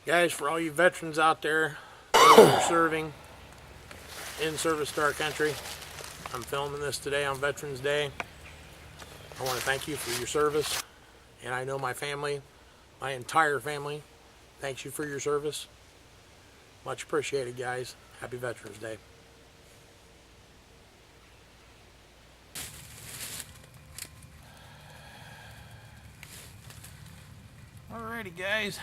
Guys, for all you veterans out there those who are serving in service to our country, I'm filming this today on Veterans Day. I want to thank you for your service, and I know my family, my entire family, thanks you for your service. Much appreciated, guys. Happy Veterans Day. Alrighty, guys.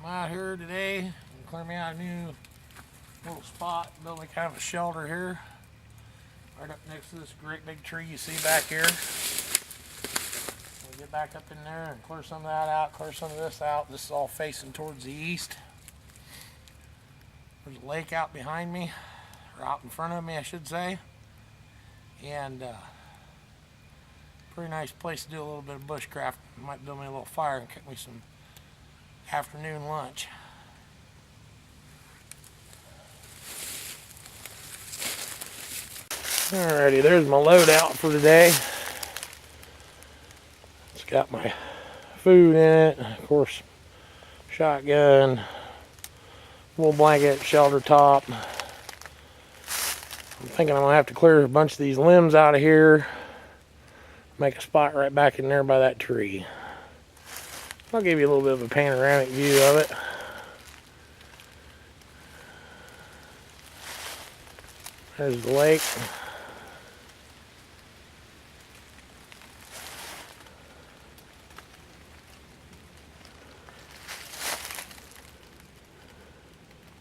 I'm out here today. I'm clear me out a new little spot, building kind of a shelter here, right up next to this great big tree you see back here. We'll get back up in there and clear some of that out, clear some of this out. This is all facing towards the east. There's a lake out behind me, or out in front of me, I should say. And pretty nice place to do a little bit of bushcraft. Might build me a little fire and cook me some afternoon lunch. Alrighty, there's my load out for today. It's got my food in it, of course, shotgun, wool blanket, shelter top. I'm thinking I'm gonna have to clear a bunch of these limbs out of here, make a spot right back in there by that tree. I'll give you a little bit of a panoramic view of it. There's the lake.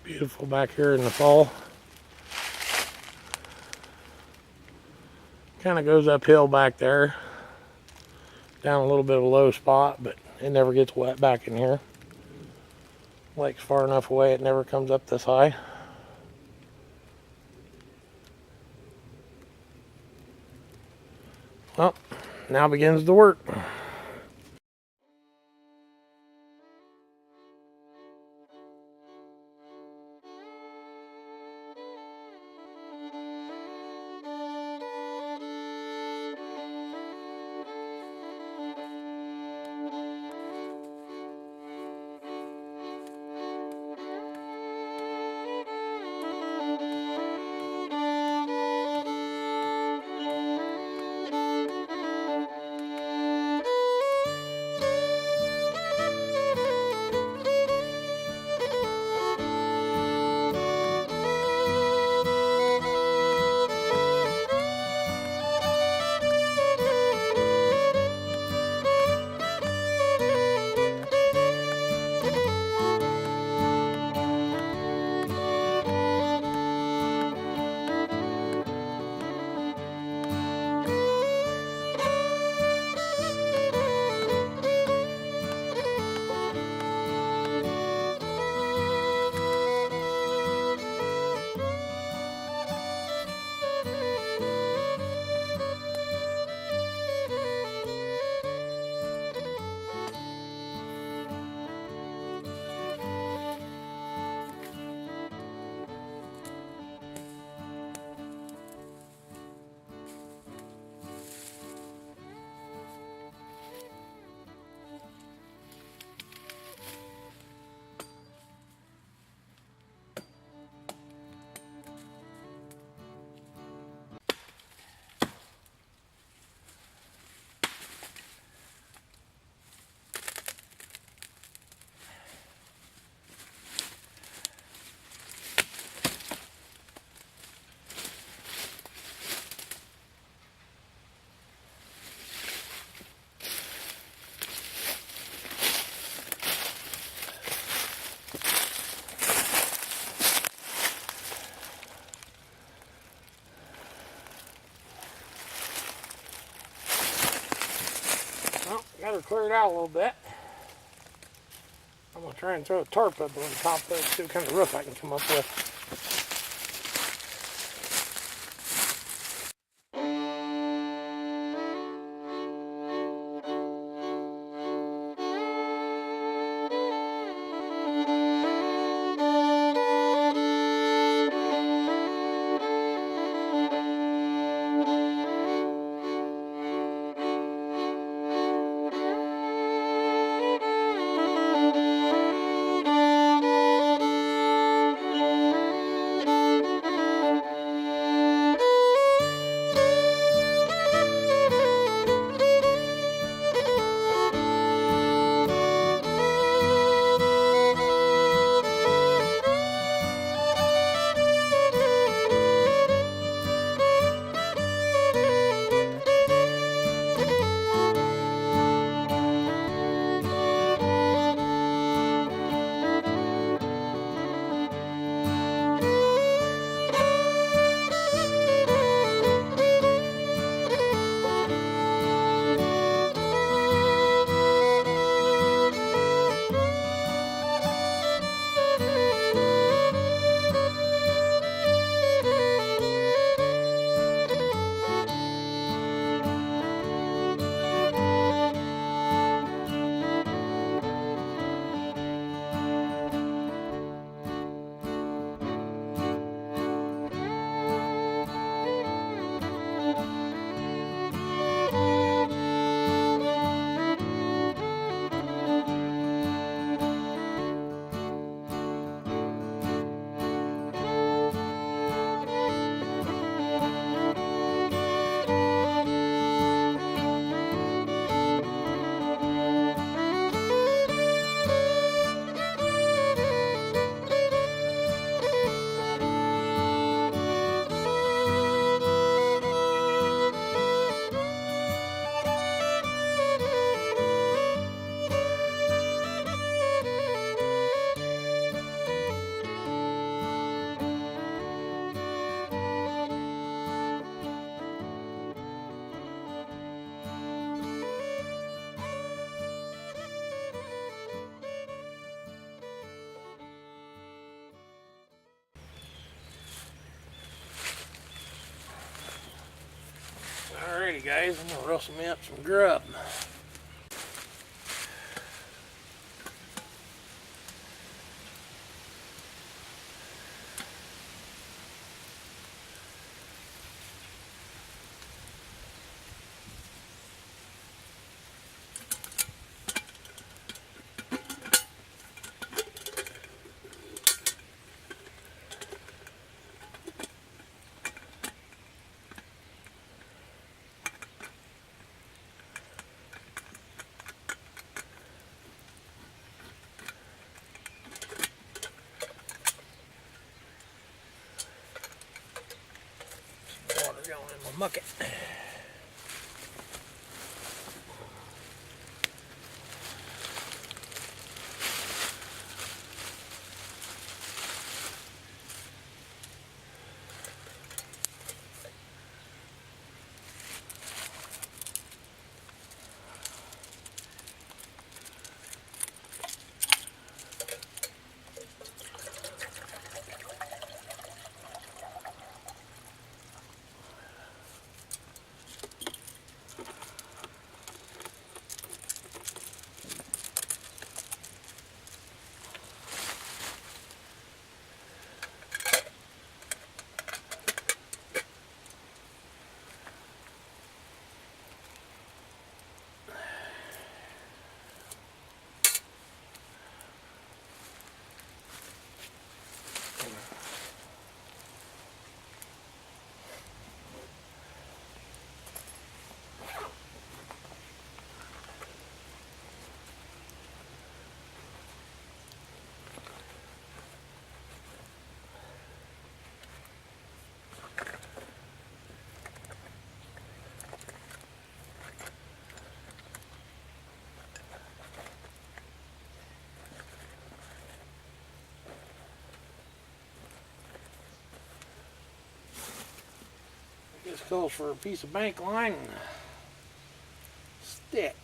Beautiful back here in the fall. Kind of goes uphill back there, down a little bit of a low spot, but it never gets wet back in here. Lake's far enough away, it never comes up this high. Well, now begins the work. Well, got her cleared out a little bit. I'm going to try and throw a tarp up on top of it, see what kind of roof I can come up with. guys, I'm gonna rustle me up some grub. Water going in my bucket. This calls for a piece of bank line and a stick.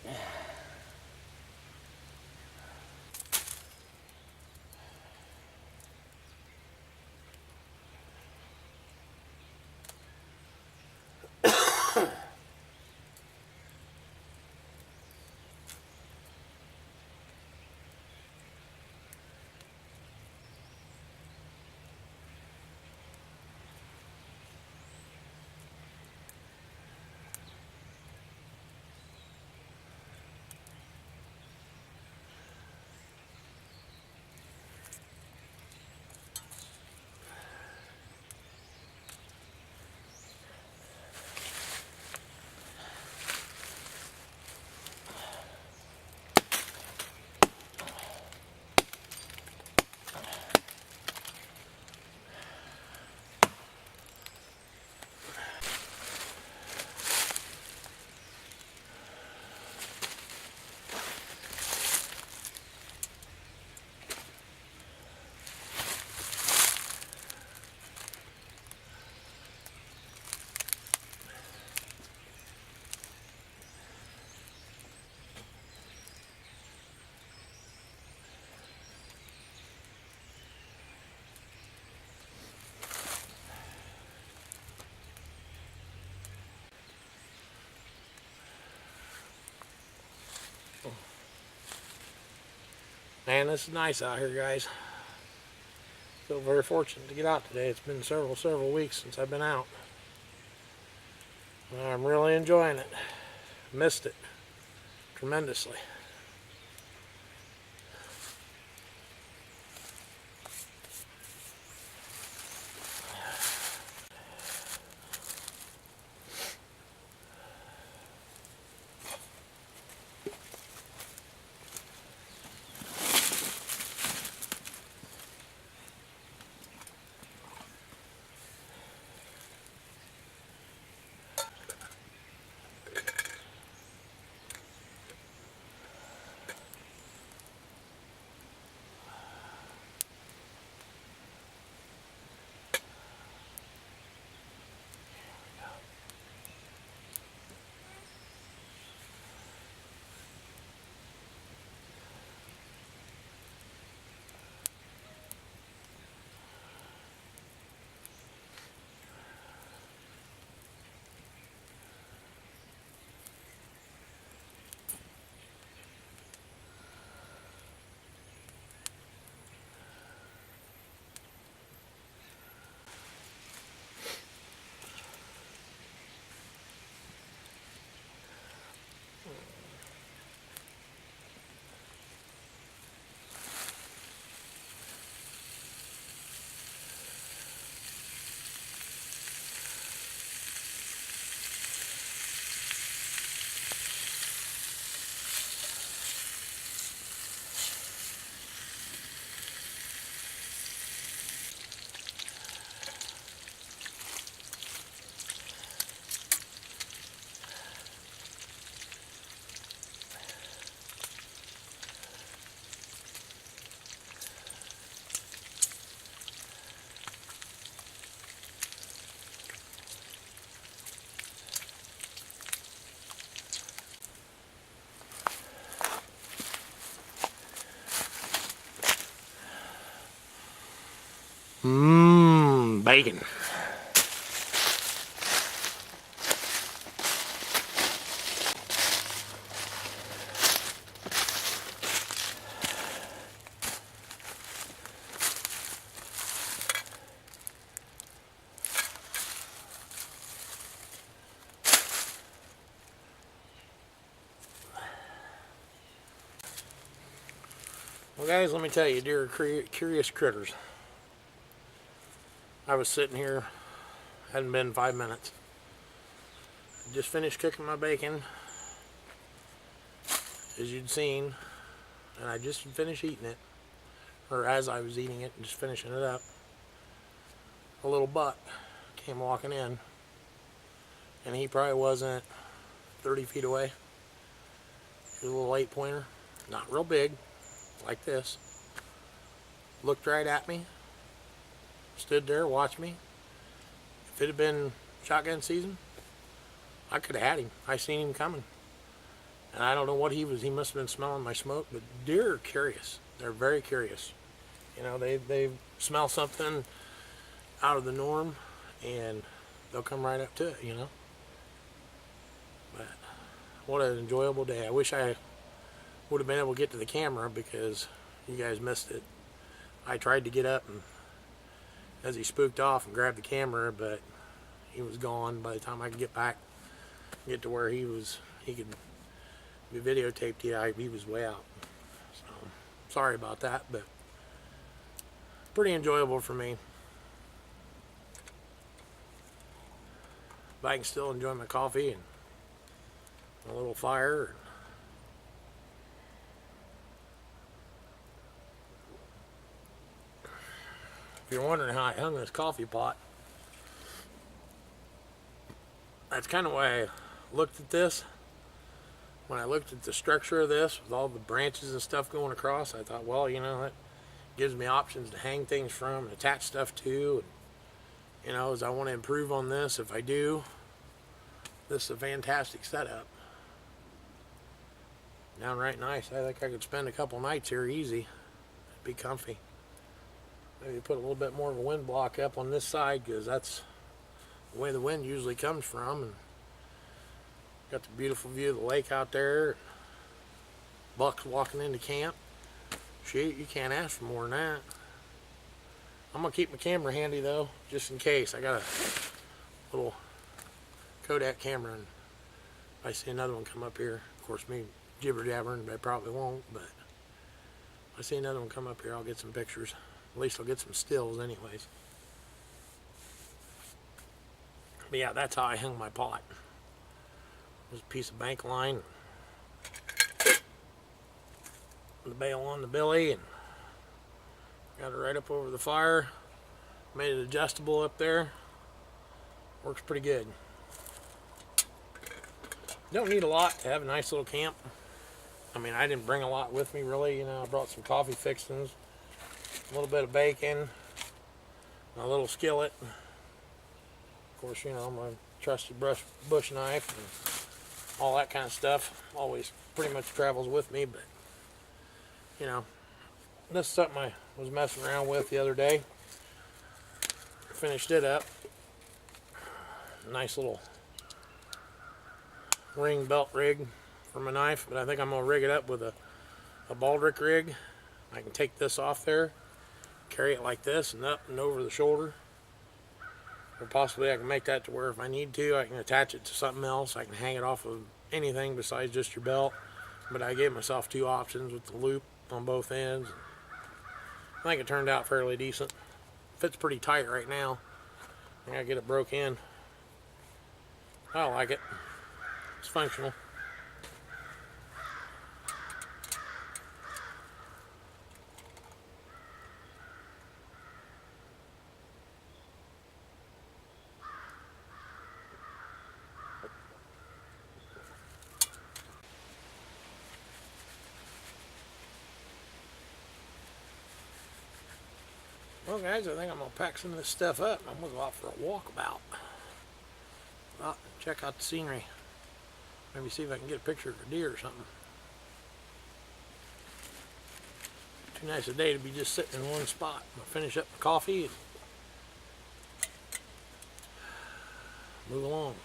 Man, this is nice out here, guys. Feel very fortunate to get out today. It's been several weeks since I've been out. I'm really enjoying it. Missed it tremendously. Bacon. Well guys, let me tell you, dear curious critters. I was sitting here, hadn't been 5 minutes. Just finished cooking my bacon, as you'd seen, and I just finished eating it, or as I was eating it and just finishing it up. A little buck came walking in, and he probably wasn't 30 feet away. He was a little 8-pointer, not real big, like this. Looked right at me, stood there, watched me. If it had been shotgun season, I could have had him. I seen him coming. And I don't know what he was. He must have been smelling my smoke, but deer are curious. They're very curious. You know, they smell something out of the norm, and they'll come right up to it, you know. But what an enjoyable day. I wish I would have been able to get to the camera because you guys missed it. I tried to get up and as he spooked off and grabbed the camera, but he was gone by the time I could get back, get to where he could be videotaped. Yeah, he was way out. So sorry about that, but pretty enjoyable for me. But I can still enjoy my coffee and a little fire. If you're wondering how I hung this coffee pot, that's kind of why I looked at this. When I looked at the structure of this with all the branches and stuff going across, I thought, well, you know, that gives me options to hang things from and attach stuff to. And, you know, as I want to improve on this, if I do, this is a fantastic setup. Downright nice. I think I could spend a couple nights here easy. It'd be comfy. Maybe put a little bit more of a wind block up on this side because that's the way the wind usually comes from. And got the beautiful view of the lake out there. Bucks walking into camp. Shoot, you can't ask for more than that. I'm going to keep my camera handy though, just in case. I got a little Kodak camera, and if I see another one come up here, of course me jibber jabbering, but I probably won't, but if I see another one come up here, I'll get some pictures. At least I'll get some stills anyways. But yeah, that's how I hung my pot. There's a piece of bank line, the bail on the billy, and got it right up over the fire. Made it adjustable up there. Works pretty good. Don't need a lot to have a nice little camp. I mean, I didn't bring a lot with me really. You know, I brought some coffee fixings, a little bit of bacon, a little skillet. Of course, you know, my trusty bush knife and all that kind of stuff. Always pretty much travels with me, but you know, this is something I was messing around with the other day. Finished it up. Nice little ring belt rig for my knife, but I think I'm going to rig it up with a baldric rig. I can take this off there, carry it like this and up and over the shoulder, or possibly I can make that to where if I need to I can attach it to something else. I can hang it off of anything besides just your belt, but I gave myself two options with the loop on both ends. I think it turned out fairly decent. Fits pretty tight right now. I gotta get it broke in. I like it. It's functional. Well guys, I think I'm going to pack some of this stuff up. I'm going to go out for a walkabout. Well, check out the scenery. Maybe see if I can get a picture of a deer or something. Too nice a day to be just sitting in one spot. I'll finish up my coffee and move along.